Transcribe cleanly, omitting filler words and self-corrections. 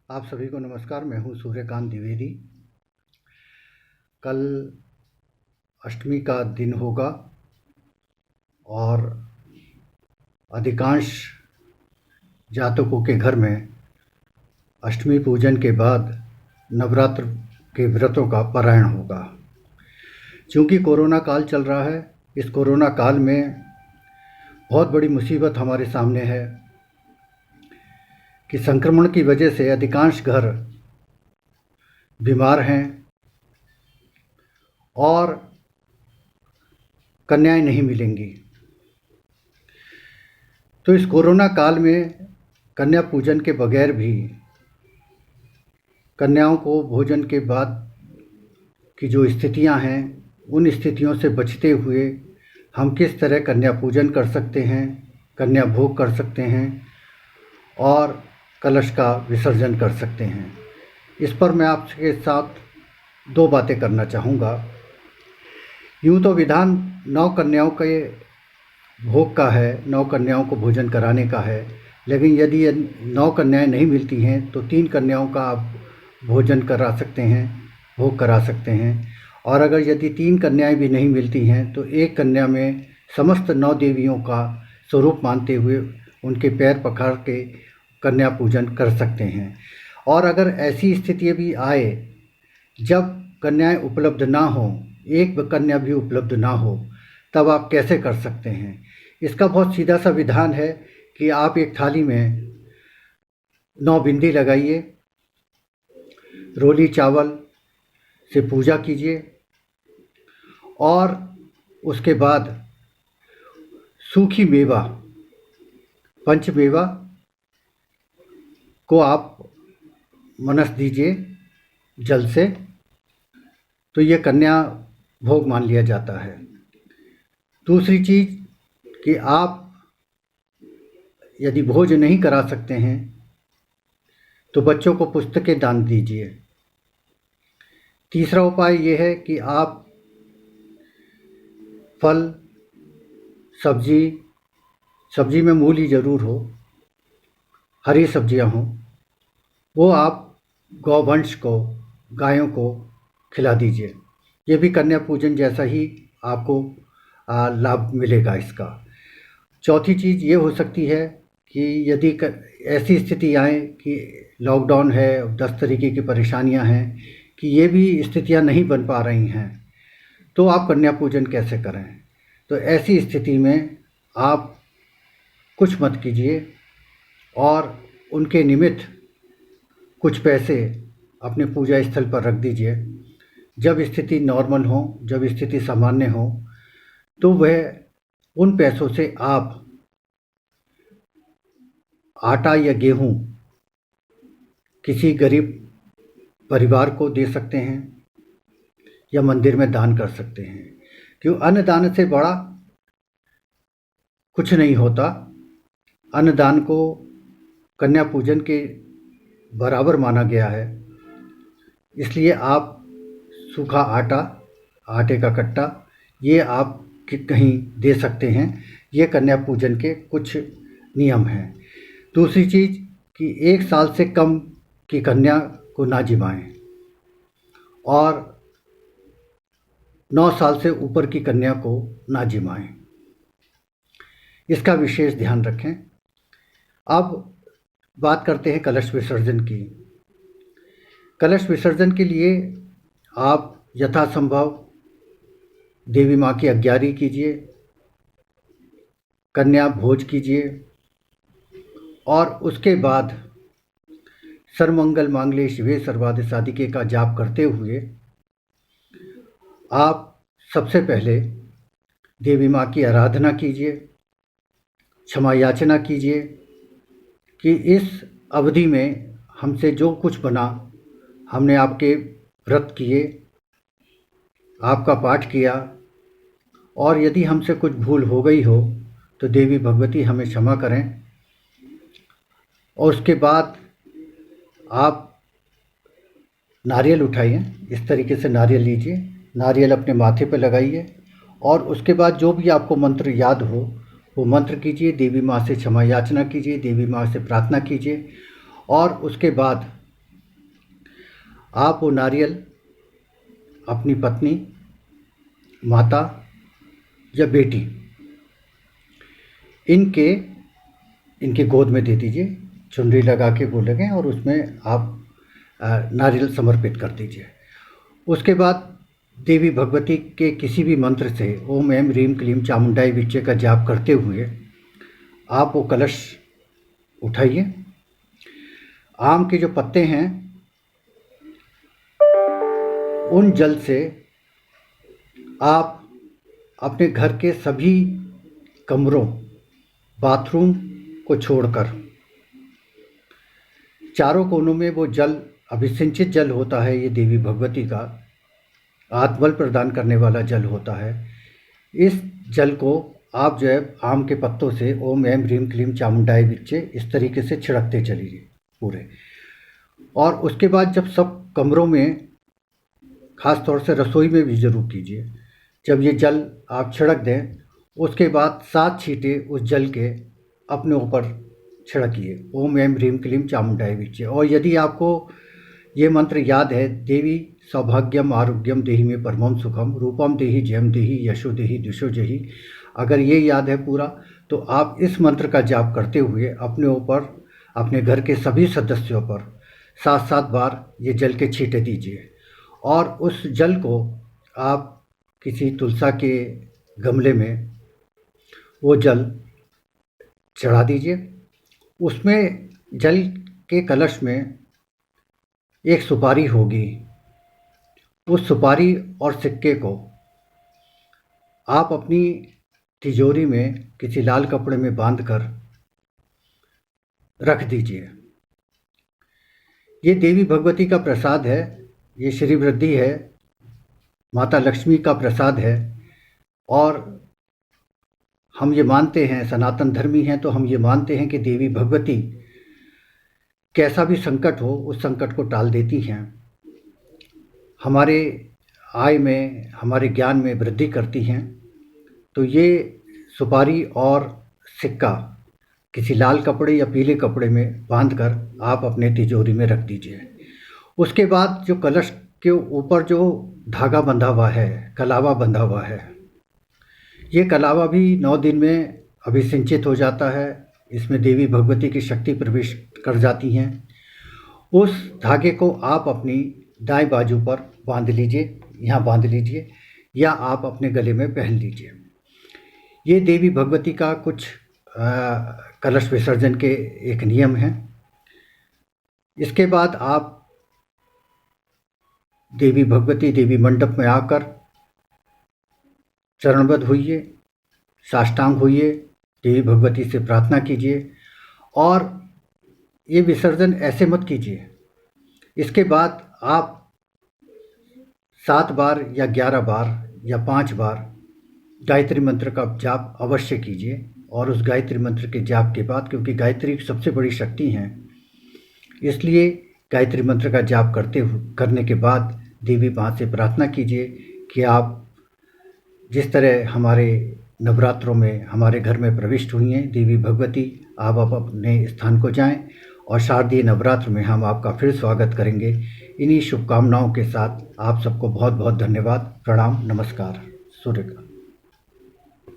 आप सभी को नमस्कार। मैं हूं सूर्यकांत द्विवेदी। कल अष्टमी का दिन होगा और अधिकांश जातकों के घर में अष्टमी पूजन के बाद नवरात्र के व्रतों का पारायण होगा। चूँकि कोरोना काल चल रहा है, इस कोरोना काल में बहुत बड़ी मुसीबत हमारे सामने है कि संक्रमण की वजह से अधिकांश घर बीमार हैं और कन्याएं नहीं मिलेंगी। तो इस कोरोना काल में कन्या पूजन के बगैर भी कन्याओं को भोजन के बाद की जो स्थितियां हैं, उन स्थितियों से बचते हुए हम किस तरह कन्या पूजन कर सकते हैं, कन्या भोग कर सकते हैं और कलश का विसर्जन कर सकते हैं। इस पर मैं आपके साथ दो बातें करना चाहूँगा। यूँ तो विधान 9 कन्याओं के भोग का है, 9 कन्याओं को भोजन कराने का है, लेकिन यदि 9 कन्याएं नहीं मिलती हैं तो 3 कन्याओं का आप भोजन करा सकते हैं, भोग करा सकते हैं। और अगर यदि 3 कन्याएं भी नहीं मिलती हैं तो एक कन्या में समस्त 9 देवियों का स्वरूप मानते हुए उनके पैर पखार के कन्या पूजन कर सकते हैं। और अगर ऐसी स्थिति भी आए जब कन्याएं उपलब्ध ना हो, एक कन्या भी उपलब्ध ना हो, तब आप कैसे कर सकते हैं? इसका बहुत सीधा सा विधान है कि आप एक थाली में 9 बिंदी लगाइए, रोली चावल से पूजा कीजिए और उसके बाद सूखी मेवा, पंचमेवा को आप मनस दीजिए जल से, तो ये कन्या भोग मान लिया जाता है। दूसरी चीज़ कि आप यदि भोज नहीं करा सकते हैं तो बच्चों को पुस्तकें दान दीजिए। तीसरा उपाय ये है कि आप फल, सब्जी में मूली ज़रूर हो, हरी सब्जियां हों, वो आप गौवंश को, गायों को खिला दीजिए। ये भी कन्या पूजन जैसा ही आपको लाभ मिलेगा इसका। चौथी चीज़ ये हो सकती है कि यदि ऐसी स्थिति आए कि लॉकडाउन है, 10 तरीके की परेशानियां हैं, कि ये भी स्थितियां नहीं बन पा रही हैं, तो आप कन्या पूजन कैसे करें? तो ऐसी स्थिति में आप कुछ मत कीजिए और उनके निमित्त कुछ पैसे अपने पूजा स्थल पर रख दीजिए। जब स्थिति नॉर्मल हो, जब स्थिति सामान्य हो, तो वह उन पैसों से आप आटा या गेहूं किसी गरीब परिवार को दे सकते हैं या मंदिर में दान कर सकते हैं। क्यों? अन्नदान से बड़ा कुछ नहीं होता। अन्नदान को कन्या पूजन के बराबर माना गया है। इसलिए आप सूखा आटे का कट्टा, ये आप कहीं दे सकते हैं। ये कन्या पूजन के कुछ नियम हैं। दूसरी चीज़ कि 1 साल से कम की कन्या को ना जिमाएं और 9 साल से ऊपर की कन्या को ना जिमाएं। इसका विशेष ध्यान रखें। अब बात करते हैं कलश विसर्जन की। कलश विसर्जन के लिए आप यथासंभव देवी माँ की अग्यारी कीजिए, कन्या भोज कीजिए और उसके बाद सर्वमंगल मांगल्ये शिवे सर्वार्थ साधिके का जाप करते हुए आप सबसे पहले देवी माँ की आराधना कीजिए, क्षमा याचना कीजिए कि इस अवधि में हमसे जो कुछ बना, हमने आपके व्रत किए, आपका पाठ किया, और यदि हमसे कुछ भूल हो गई हो तो देवी भगवती हमें क्षमा करें। और उसके बाद आप नारियल उठाइए, इस तरीके से नारियल लीजिए, नारियल अपने माथे पर लगाइए और उसके बाद जो भी आपको मंत्र याद हो वो मंत्र कीजिए, देवी माँ से क्षमा याचना कीजिए, देवी माँ से प्रार्थना कीजिए और उसके बाद आप वो नारियल अपनी पत्नी, माता या बेटी इनके गोद में दे दीजिए। चुनरी लगा के वो लगें और उसमें आप नारियल समर्पित कर दीजिए। उसके बाद देवी भगवती के किसी भी मंत्र से ओम ऐं ह्रीं क्लीं चामुंडाई विच्चे का जाप करते हुए आप वो कलश उठाइए। आम के जो पत्ते हैं उन जल से आप अपने घर के सभी कमरों, बाथरूम को छोड़कर चारों कोनों में वो जल, अभिसिंचित जल होता है, ये देवी भगवती का आत्मबल प्रदान करने वाला जल होता है। इस जल को आप जो है आम के पत्तों से ओम ऐं ह्रीं क्लीं चामुंडाई विच्चे इस तरीके से छिड़कते चलिए पूरे। और उसके बाद जब सब कमरों में, ख़ास तौर से रसोई में भी ज़रूर कीजिए, जब ये जल आप छिड़क दें उसके बाद 7 छींटे उस जल के अपने ऊपर छिड़किए, ओम ऐं ह्रीं क्लीं चामुंडाई विच्चे। और यदि आपको ये मंत्र याद है, देवी सौभाग्यम आरोग्यम देहि में परमम सुखम, रूपम देहि जयम देहि यशो देहि दिशो जहि, अगर ये याद है पूरा तो आप इस मंत्र का जाप करते हुए अपने ऊपर, अपने घर के सभी सदस्यों पर 7-7 बार ये जल के छींटे दीजिए। और उस जल को आप किसी तुलसा के गमले में वो जल चढ़ा दीजिए। उसमें जल के कलश में एक सुपारी होगी। उस सुपारी और सिक्के को आप अपनी तिजोरी में किसी लाल कपड़े में बांधकर रख दीजिए। ये देवी भगवती का प्रसाद है, ये श्री वृद्धि है, माता लक्ष्मी का प्रसाद है। और हम ये मानते हैं, सनातन धर्मी हैं तो हम ये मानते हैं कि देवी भगवती कैसा भी संकट हो उस संकट को टाल देती हैं, हमारे आय में, हमारे ज्ञान में वृद्धि करती हैं। तो ये सुपारी और सिक्का किसी लाल कपड़े या पीले कपड़े में बांधकर आप अपने तिजोरी में रख दीजिए। उसके बाद जो कलश के ऊपर जो धागा बंधा हुआ है, कलावा बंधा हुआ है, ये कलावा भी 9 दिन में अभिसिंचित हो जाता है। इसमें देवी भगवती की शक्ति प्रवेश कर जाती हैं। उस धागे को आप अपनी दाएं बाजू पर बांध लीजिए, यहाँ बांध लीजिए, या आप अपने गले में पहन लीजिए। ये देवी भगवती का कुछ कलश विसर्जन के एक नियम हैं। इसके बाद आप देवी भगवती देवी मंडप में आकर चरणबद्ध होइए, साष्टांग होइए, देवी भगवती से प्रार्थना कीजिए। और ये विसर्जन ऐसे मत कीजिए। इसके बाद आप 7 बार या 11 बार या 5 बार गायत्री मंत्र का जाप अवश्य कीजिए। और उस गायत्री मंत्र के जाप के बाद, क्योंकि गायत्री की सबसे बड़ी शक्ति है, इसलिए गायत्री मंत्र का जाप करने के बाद देवी माँ से प्रार्थना कीजिए कि आप जिस तरह हमारे नवरात्रों में हमारे घर में प्रविष्ट हुई हैं देवी भगवती, आप अपने स्थान को जाएं और शारदीय नवरात्र में हम आपका फिर स्वागत करेंगे। इन्हीं शुभकामनाओं के साथ आप सबको बहुत बहुत धन्यवाद, प्रणाम, नमस्कार, सूर्य का।